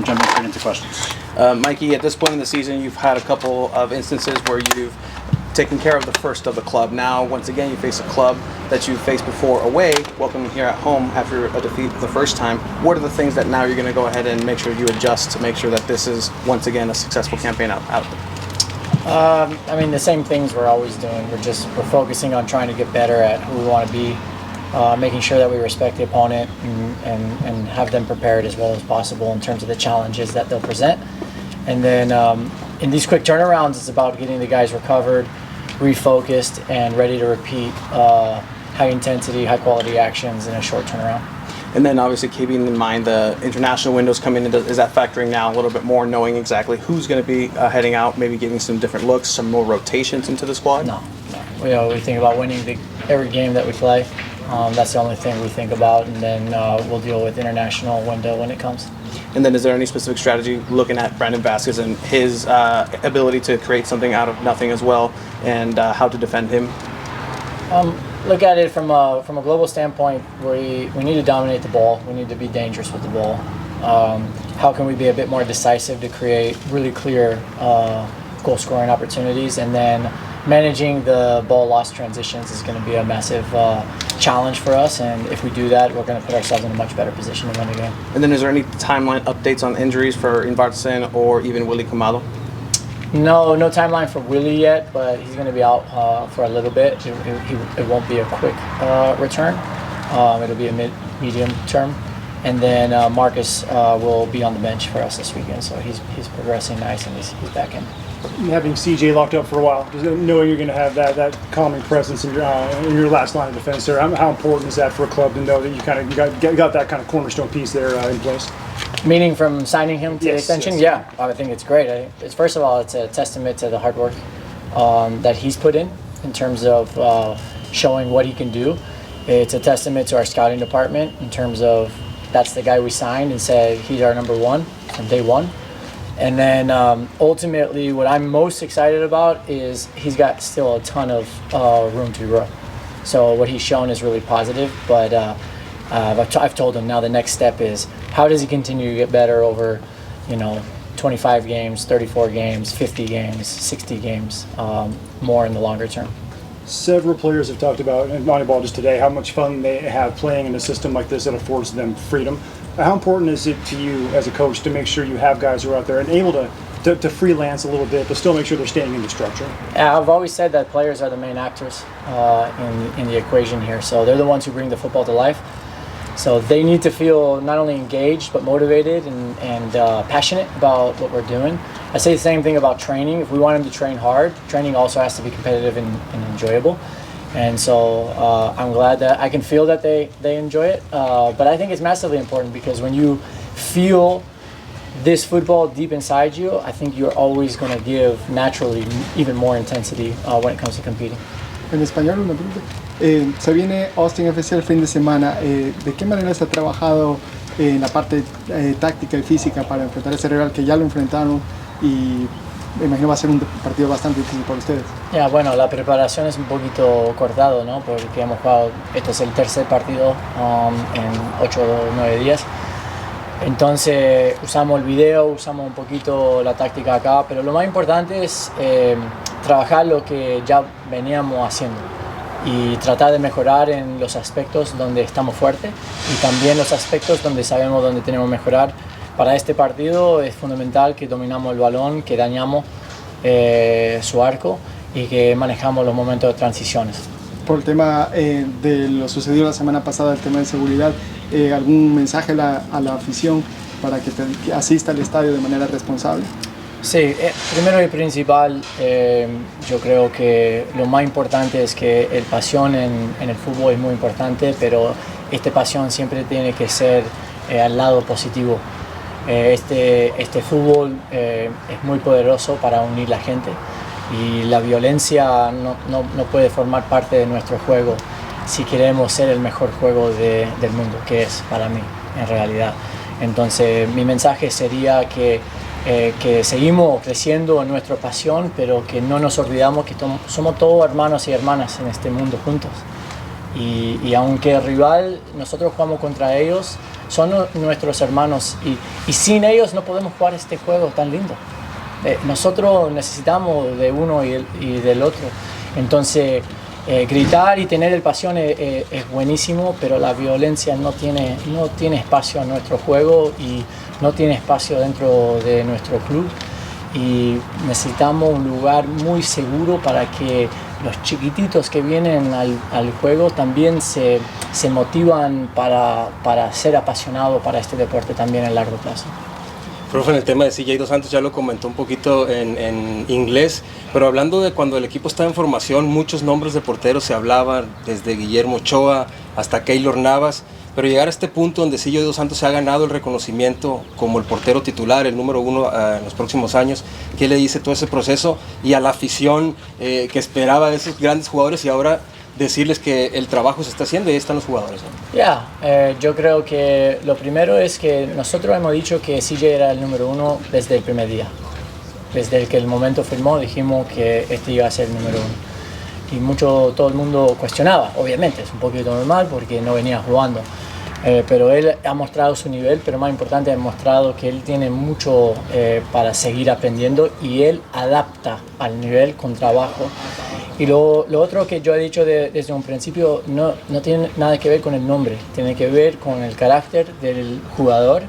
then jumping straight into questions. Mikey, at this point in the season, you've had a couple of instances where you've taken care of the first of the club. Now, once again, you face a club that you faced before away, welcome here at home after a defeat the first time. What are the things that now you're going to go ahead and make sure you adjust to make sure that this is, once again, a successful campaign out there? I mean, the same things we're always doing. We're focusing on trying to get better at who we want to be, making sure that we respect the opponent and have them prepared as well as possible in terms of the challenges that they'll present. And then in these quick turnarounds, it's about getting the guys recovered, refocused, and ready to repeat high intensity, high quality actions in a short turnaround. And then obviously keeping in mind the international windows coming in, is that factoring now a little bit more, knowing exactly who's going to be heading out, maybe giving some different looks, some more rotations into the squad? No. We think about winning every game that we play. That's the only thing we think about, and then we'll deal with international window when it comes. And then is there any specific strategy looking at Brandon Vasquez and his ability to create something out of nothing as well, and how to defend him? Look at it from a global standpoint. We need to dominate the ball. We need to be dangerous with the ball. How can we be a bit more decisive to create really clear goal scoring opportunities? And then managing the ball loss transitions is going to be a massive challenge for us. And if we do that, we're going to put ourselves in a much better position to win the game. And then is there any timeline updates on injuries for Invartsen or even Willie Camado? No timeline for Willie yet, but he's going to be out for a little bit. It won't be a quick return. It'll be a medium term. And then Marcus will be on the bench for us this weekend, so he's progressing nice and he's back in. Having CJ locked up for a while, knowing you're going to have that calming presence in your last line of defense there, how important is that for a club to know that you kind of got that kind of cornerstone piece there in place? Meaning from signing him to extension? Yes. Yeah, I think it's great. First of all, it's a testament to the hard work that he's put in terms of showing what he can do. It's a testament to our scouting department in terms of that's the guy we signed and said he's our number one from day one. And then ultimately what I'm most excited about is he's got still a ton of room to grow. So what he's shown is really positive, but I've told him now the next step is how does he continue to get better over 25 games, 34 games, 50 games, 60 games, more in the longer term. Several players have talked about, and Moneyball just today, how much fun they have playing in a system like this that affords them freedom. How important is it to you as a coach to make sure you have guys who are out there and able to freelance a little bit, but still make sure they're staying in the structure? Yeah, I've always said that players are the main actors in the equation here. So they're the ones who bring the football to life. So they need to feel not only engaged but motivated and passionate about what we're doing. I say the same thing about training. If we want them to train hard, training also has to be competitive and enjoyable. And so I'm glad that I can feel that they enjoy it. But I think it's massively important because when you feel this football deep inside you, I think you're always going to give naturally even more intensity when it comes to competing. En español, una pregunta. Se viene Austin FC el fin de semana. ¿De qué manera se ha trabajado en la parte táctica y física para enfrentar a ese rival que ya lo enfrentaron y me imagino va a ser un partido bastante difícil para ustedes? Ya, bueno, la preparación es un poquito cortado, ¿no? Porque hemos jugado, este es el tercer partido en 8 o 9 días. Entonces usamos el video, usamos un poquito la táctica acá, pero lo más importante es trabajar lo que ya veníamos haciendo y tratar de mejorar en los aspectos donde estamos fuertes y también los aspectos donde sabemos dónde tenemos que mejorar. Para este partido es fundamental que dominamos el balón, que dañamos su arco y que manejamos los momentos de transiciones. Por el tema de lo sucedido la semana pasada, el tema de seguridad, ¿algún mensaje a la afición para que asista al estadio de manera responsable? Sí, primero y principal, yo creo que lo más importante es que el pasión en el fútbol es muy importante, pero esta pasión siempre tiene que ser al lado positivo. Este fútbol es muy poderoso para unir la gente y la violencia no puede formar parte de nuestro juego si queremos ser el mejor juego del mundo, que es para mí en realidad. Entonces mi mensaje sería que seguimos creciendo en nuestra pasión, pero que no nos olvidamos que somos todos hermanos y hermanas en este mundo juntos. Y aunque el rival, nosotros jugamos contra ellos, son nuestros hermanos y sin ellos no podemos jugar este juego tan lindo. Nosotros necesitamos de uno y del otro. Entonces, gritar y tener el pasión es buenísimo, pero la violencia no tiene espacio en nuestro juego y no tiene espacio dentro de nuestro club. Y necesitamos un lugar muy seguro para que los chiquititos que vienen al juego también se motivan para ser apasionados para este deporte también en largo plazo. Profe, en el tema de CJ dos Santos ya lo comentó un poquito en inglés, pero hablando de cuando el equipo estaba en formación, muchos nombres de porteros se hablaban, desde Guillermo Ochoa hasta Keylor Navas, pero llegar a este punto donde CJ dos Santos se ha ganado el reconocimiento como el portero titular, el número uno en los próximos años, ¿qué le dice todo ese proceso y a la afición que esperaba de esos grandes jugadores y ahora decirles que el trabajo se está haciendo y ahí están los jugadores? Yo creo que lo primero es que nosotros hemos dicho que CJ era el número uno desde el primer día. Desde que el momento firmó dijimos que este iba a ser el número uno. Y todo el mundo cuestionaba, obviamente, es un poquito normal porque no venía jugando. Pero él ha mostrado su nivel, pero más importante ha mostrado que él tiene mucho para seguir aprendiendo y él adapta al nivel con trabajo. Y lo otro que yo he dicho desde un principio no tiene nada que ver con el nombre, tiene que ver con el carácter del jugador,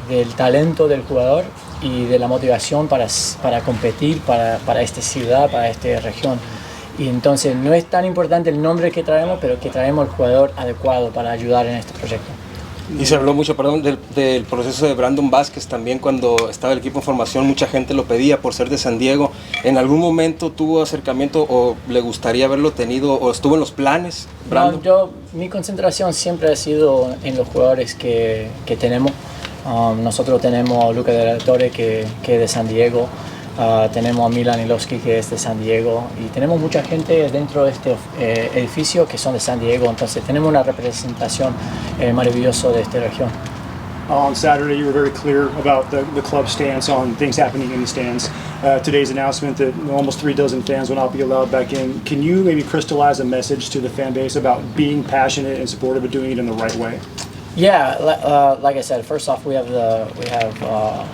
del talento del jugador y de la motivación para competir para esta ciudad, para esta región. Y entonces no es tan importante el nombre que traemos, pero que traemos el jugador adecuado para ayudar en este proyecto. Y se habló mucho, del proceso de Brandon Vázquez también cuando estaba el equipo en formación, mucha gente lo pedía por ser de San Diego. ¿En algún momento tuvo acercamiento o le gustaría haberlo tenido o estuvo en los planes, Brandon? No, mi concentración siempre ha sido en los jugadores que tenemos. Nosotros tenemos a Luca de la Torre que es de San Diego. Tenemos a Milan Ilowski que es de San Diego y tenemos mucha gente dentro de este edificio que son de San Diego, entonces tenemos una representación maravillosa de esta región. On Saturday, you were very clear about the club's stance on things happening in the stands. Today's announcement that almost 36 fans will not be allowed back in. Can you maybe crystallize a message to the fan base about being passionate and supportive but doing it in the right way? Yeah, like I said, first off, we have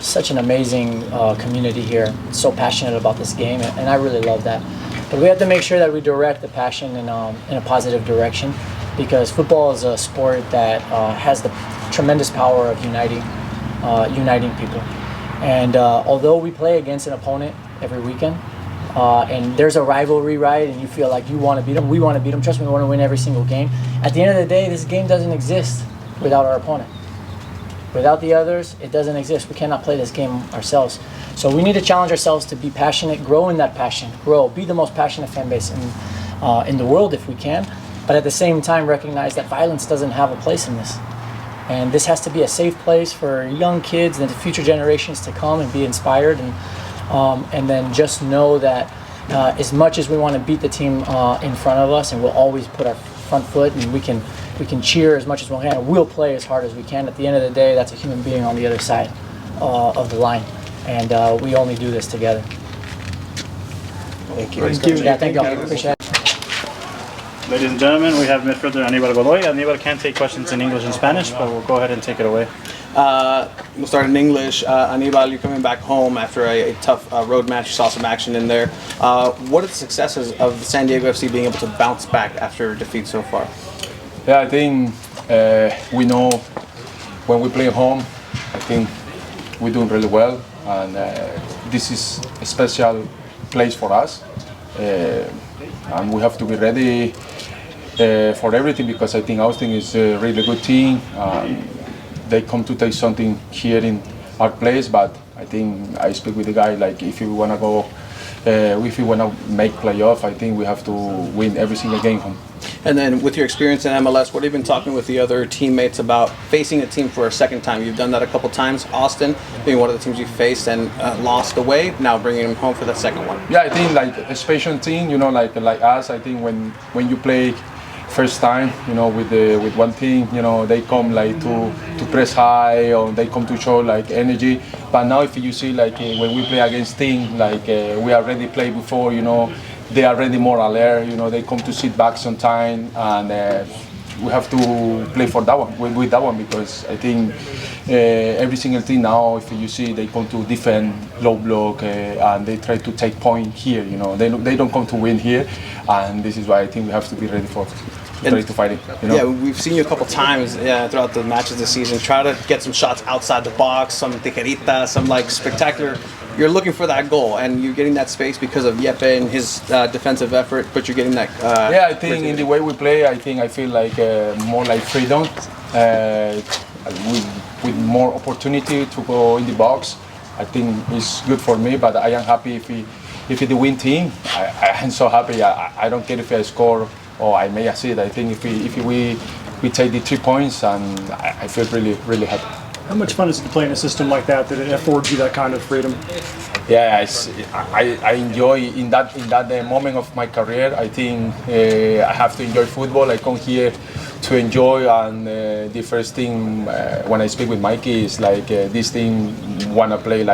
such an amazing community here, so passionate about this game, and I really love that. But we have to make sure that we direct the passion in a positive direction, because football is a sport that has the tremendous power of uniting people. And although we play against an opponent every weekend, and there's a rivalry, right, and you feel like you want to beat them, we want to beat them, trust me, we want to win every single game. At the end of the day, this game doesn't exist without our opponent. Without the others, it doesn't exist. We cannot play this game ourselves. So we need to challenge ourselves to be passionate, grow in that passion, be the most passionate fan base in the world if we can, but at the same time recognize that violence doesn't have a place in this. And this has to be a safe place for young kids and the future generations to come and be inspired, and then just know that as much as we want to beat the team in front of us, and we'll always put our front foot, and we can cheer as much as we can, and we'll play as hard as we can. At the end of the day, that's a human being on the other side of the line, and we only do this together. Thank you. Thank you. Yeah, thank you. Appreciate it. Ladies and gentlemen, we have midfielder Aníbal Godoy. Aníbal can take questions in English and Spanish, but we'll go ahead and take it away. We'll start in English. Anibal, you're coming back home after a tough road match. You saw some action in there. What are the successes of the San Diego FC being able to bounce back after defeat so far? Yeah, I think we know when we play home, I think we're doing really well, and this is a special place for us, and we have to be ready for everything, because I think Austin is a really good team. They come to take something here in our place, but I think I speak with the guy, like if you want to go, if you want to make playoff, I think we have to win every single game home. And then with your experience in MLS, what have you been talking with the other teammates about facing a team for a second time? You've done that a couple times. Austin being one of the teams you faced and lost away, now bringing them home for the second one. Yeah, I think like a special team, you know, like us, I think when you play first time, you know, with one team, you know, they come like to press high, or they come to show like energy. But now if you see like when we play against team, like we already played before, you know, they are already more alert, you know, they come to sit back sometime, and we have to play for that one with that one, because I think every single team now, if you see, they come to defend low block and they try to take point here. You know, they don't come to win here, and this is why I think we have to be ready to fight it. You know? Yeah, we've seen you a couple times throughout the matches this season. Try to get some shots outside the box, some tijeritas, some like spectacular. You're looking for that goal, and you're getting that space because of Yepe and his defensive effort. But you're getting that. Yeah, I think in the way we play, I feel like more like freedom, with more opportunity to go in the box. I think it's good for me, but I am happy if it's the win team. I am so happy. I don't care if I score or I may assist. I think if we take the 3 points, and I feel really happy. How much fun is it to play in a system like that it affords you that kind of freedom? Yeah, I enjoy in that moment of my career. I think I have to enjoy football. I come here to enjoy, and the first thing when I speak with Mikey is like this thing wanna play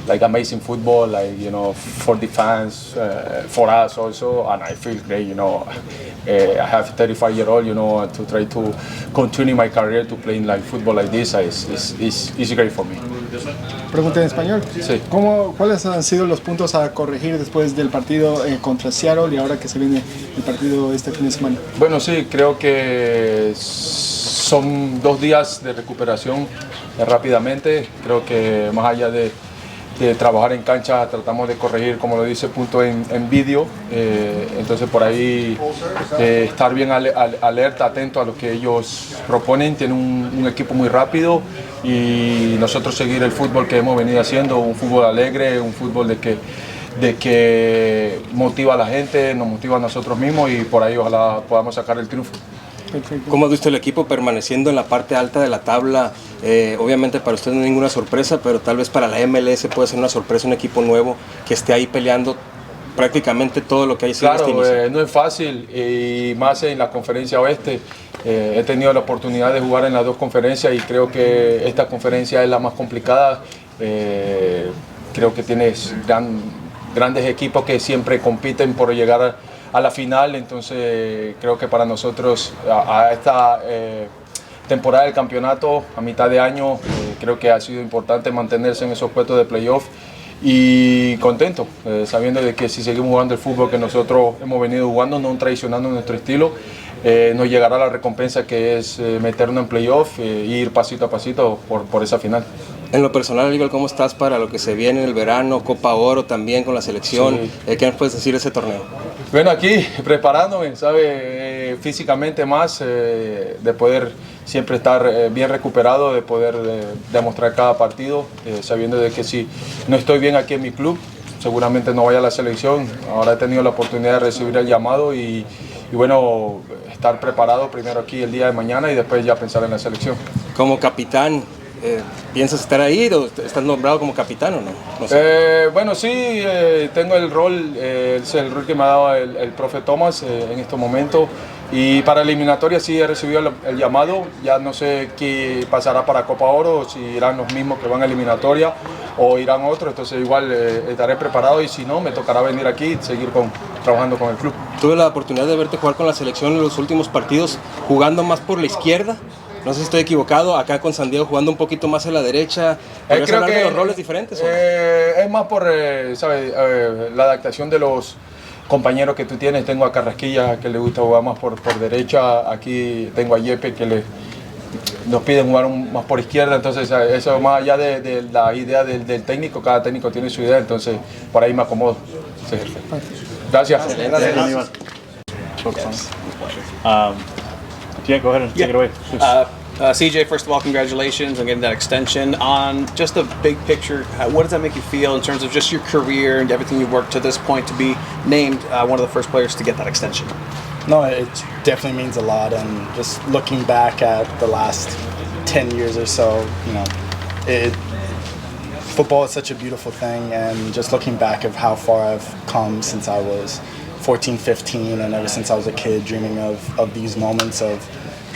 like amazing football, like, you know, for the fans, for us also, and I feel great, you know. I have 35-year-old, you know, to try to continue my career to playing like football like this is great for me. Pregunta en español. Sí. ¿Cuáles han sido los puntos a corregir después del partido contra Seattle y ahora que se viene el partido este fin de semana? Bueno, sí, creo que son 2 días de recuperación rápidamente. Creo que más allá de trabajar en cancha, tratamos de corregir, como lo dice, punto en vídeo. Entonces por ahí estar bien alerta, atento a lo que ellos proponen. Tienen un equipo muy rápido y nosotros seguir el fútbol que hemos venido haciendo, un fútbol alegre, un fútbol de que motiva a la gente, nos motiva a nosotros mismos, y por ahí ojalá podamos sacar el triunfo. ¿Cómo has visto el equipo permaneciendo en la parte alta de la tabla? Obviamente para usted no es ninguna sorpresa, pero tal vez para la MLS puede ser una sorpresa, un equipo nuevo que esté ahí peleando prácticamente todo lo que hay. Claro, no es fácil, y más en la conferencia oeste. He tenido la oportunidad de jugar en las 2 conferencias y creo que esta conferencia es la más complicada. Creo que tienes grandes equipos que siempre compiten por llegar a la final, entonces creo que para nosotros a esta temporada del campeonato, a mitad de año, creo que ha sido importante mantenerse en esos puestos de playoff, y contento, sabiendo de que si seguimos jugando el fútbol que nosotros hemos venido jugando, no traicionando nuestro estilo, nos llegará la recompensa, que es meternos en playoff e ir pasito a pasito por esa final. En lo personal, Aníbal, ¿cómo estás para lo que se viene en el verano? Copa Oro también con la selección. Sí. ¿Qué nos puedes decir de ese torneo? Bueno, aquí preparándome, ¿sabe? Físicamente más, de poder siempre estar bien recuperado, de poder demostrar cada partido, sabiendo de que si no estoy bien aquí en mi club, seguramente no vaya a la selección. Ahora he tenido la oportunidad de recibir el llamado y bueno, estar preparado primero aquí el día de mañana y después ya pensar en la selección. Como capitán, ¿piensas estar ahí o estás nombrado como capitán o no? No sé. Bueno, sí, tengo el rol, es el rol que me ha dado el profe Thomas en estos momentos, y para eliminatoria sí he recibido el llamado. Ya no sé qué pasará para Copa Oro, si irán los mismos que van a eliminatoria o irán otros, entonces igual estaré preparado, y si no, me tocará venir aquí y seguir trabajando con el club. Tuve la oportunidad de verte jugar con la selección en los últimos partidos, jugando más por la izquierda. No sé si estoy equivocado, acá con San Diego jugando un poquito más a la derecha. ¿Podrías hablar de los roles diferentes? Es más por la adaptación de los compañeros que tú tienes. Tengo a Carrasquilla, que le gusta jugar más por derecha. Aquí tengo a Yepe, que nos piden jugar más por izquierda. Entonces eso más allá de la idea del técnico, cada técnico tiene su idea, entonces por ahí me acomodo. Sí. Gracias. Gracias. Yeah, go ahead and take it away. CJ, first of all, congratulations on getting that extension. On just a big picture, what does that make you feel in terms of just your career and everything you've worked to this point to be named one of the first players to get that extension? No, it definitely means a lot, and just looking back at the last 10 years or so, you know, football is such a beautiful thing, and just looking back of how far I've come since I was 14, 15, and ever since I was a kid, dreaming of these moments of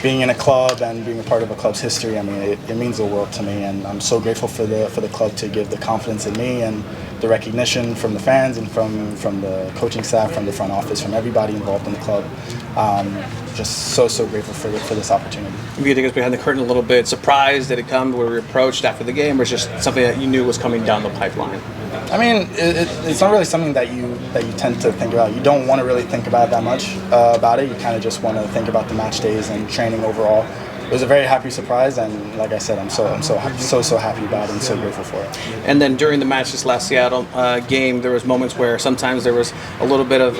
being in a club and being a part of a club's history. I mean, it means the world to me, and I'm so grateful for the club to give the confidence in me and the recognition from the fans and from the coaching staff, from the front office, from everybody involved in the club. Just so grateful for this opportunity. If you take us behind the curtain a little bit, surprised did it come where we approached after the game, or it's just something that you knew was coming down the pipeline? I mean, it's not really something that you tend to think about. You don't want to really think about it that much about it. You kind of just want to think about the match days and training overall. It was a very happy surprise, and like I said, I'm so happy about it and so grateful for it. And then during the match this last Seattle game, there was moments where sometimes there was a little bit of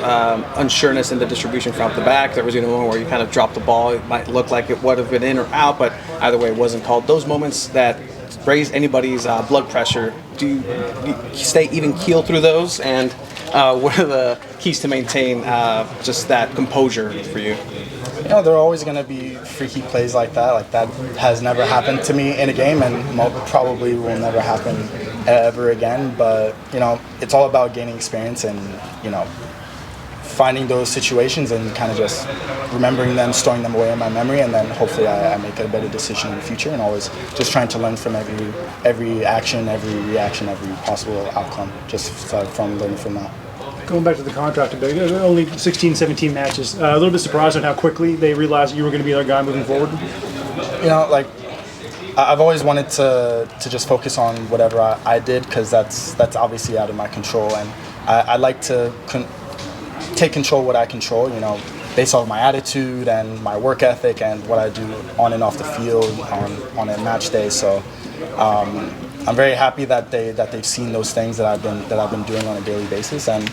unsureness in the distribution from the back. There was a moment where you kind of dropped the ball. It might look like it would have been in or out, but either way, it wasn't called. Those moments that raise anybody's blood pressure, do you stay even keel through those? And what are the keys to maintain just that composure for you? You know, there are always going to be freaky plays like that. Like that has never happened to me in a game, and probably will never happen ever again. But you know, it's all about gaining experience and finding those situations and kind of just remembering them, storing them away in my memory, and then hopefully I make a better decision in the future. And always just trying to learn from every action, every reaction, every possible outcome, just from learning from that. Going back to the contract a bit, only 16, 17 matches. A little bit surprised on how quickly they realized you were going to be their guy moving forward. You know, like I've always wanted to just focus on whatever I did, because that's obviously out of my control, and I like to take control of what I control. You know, based off my attitude and my work ethic and what I do on and off the field on a match day. So. I'm very happy that they've seen those things that I've been doing on a daily basis, and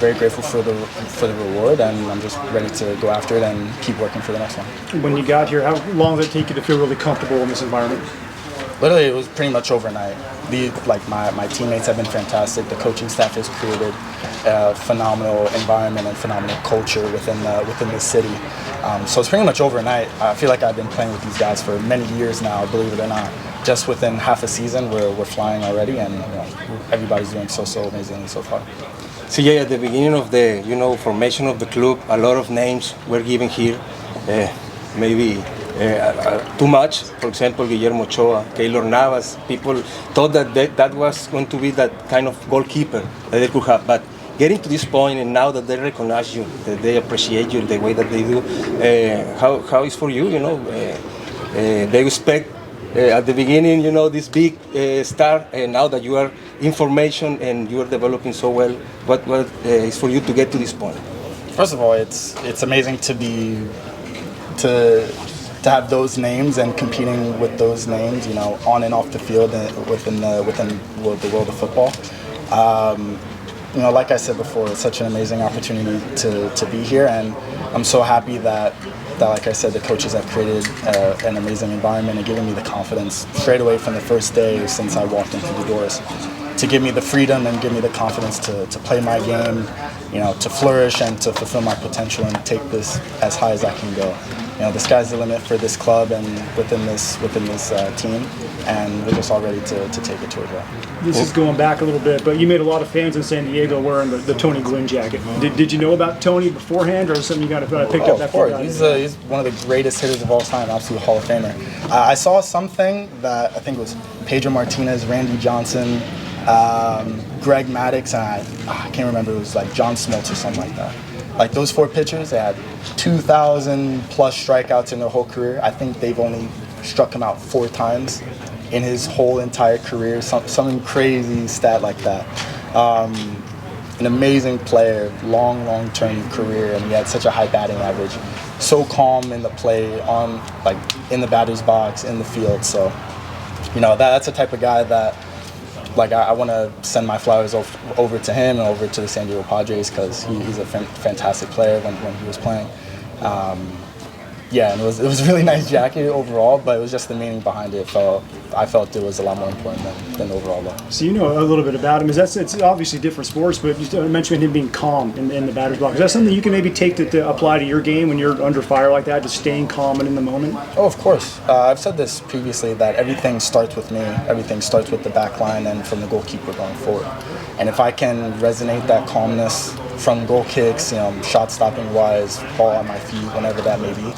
very grateful for the reward, and I'm just ready to go after it and keep working for the next one. When you got here, how long did it take you to feel really comfortable in this environment? Literally, it was pretty much overnight. My teammates have been fantastic. The coaching staff has created a phenomenal environment and phenomenal culture within the city. So it's pretty much overnight. I feel like I've been playing with these guys for many years now, believe it or not. Just within half a season, we're flying already, and everybody's doing so amazingly so far. So yeah, at the beginning of the formation of the club, a lot of names were given here, maybe too much. For example, Guillermo Ochoa, Keylor Navas. People thought that was going to be that kind of goalkeeper that they could have, but getting to this point, and now that they recognize you, that they appreciate you the way that they do, how is for you? They expect. At the beginning, this big star, and now that you are in formation and you are developing so well, what is for you to get to this point? First of all, it's amazing to have those names and competing with those names, on and off the field and within the world of football. Like I said before, it's such an amazing opportunity to be here, and I'm so happy that like I said, the coaches have created an amazing environment and given me the confidence straight away from the first day since I walked in through the doors, to give me the freedom and give me the confidence to play my game, to flourish and to fulfill my potential and take this as high as I can go. The sky's the limit for this club and within this team, and we're just all ready to take it towards that. This is going back a little bit, but you made a lot of fans in San Diego wearing the Tony Gwynn jacket. Did you know about Tony beforehand, or something you got picked up? Of course, he's one of the greatest hitters of all time, absolute Hall of Famer. I saw something that I think was Pedro Martinez, Randy Johnson, Greg Maddux, and I can't remember. It was like John Smoltz or something like that. Like those 4 pitchers, they had 2,000 plus strikeouts in their whole career. I think they've only struck him out 4 times in his whole entire career. Some crazy stat like that. An amazing player, long-term career, and he had such a high batting average. So calm in the play, in the batter's box, in the field. So, that's the type of guy that. I want to send my flowers over to him and over to the San Diego Padres, because he's a fantastic player when he was playing. And it was a really nice jacket overall, but it was just the meaning behind it. I felt it was a lot more important than the overall look. So you know a little bit about him. It's obviously different sports, but you mentioned him being calm in the batter's box. Is that something you can maybe take to apply to your game when you're under fire like that, just staying calm and in the moment? Oh, of course. I've said this previously, that everything starts with me. Everything starts with the back line and from the goalkeeper going forward. And if I can resonate that calmness from goal kicks, shot stopping wise, ball on my feet, whenever that may be,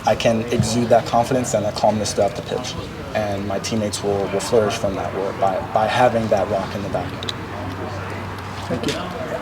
I can exude that confidence and that calmness throughout the pitch. and my teammates will flourish from that by having that rock in the back. Thank you.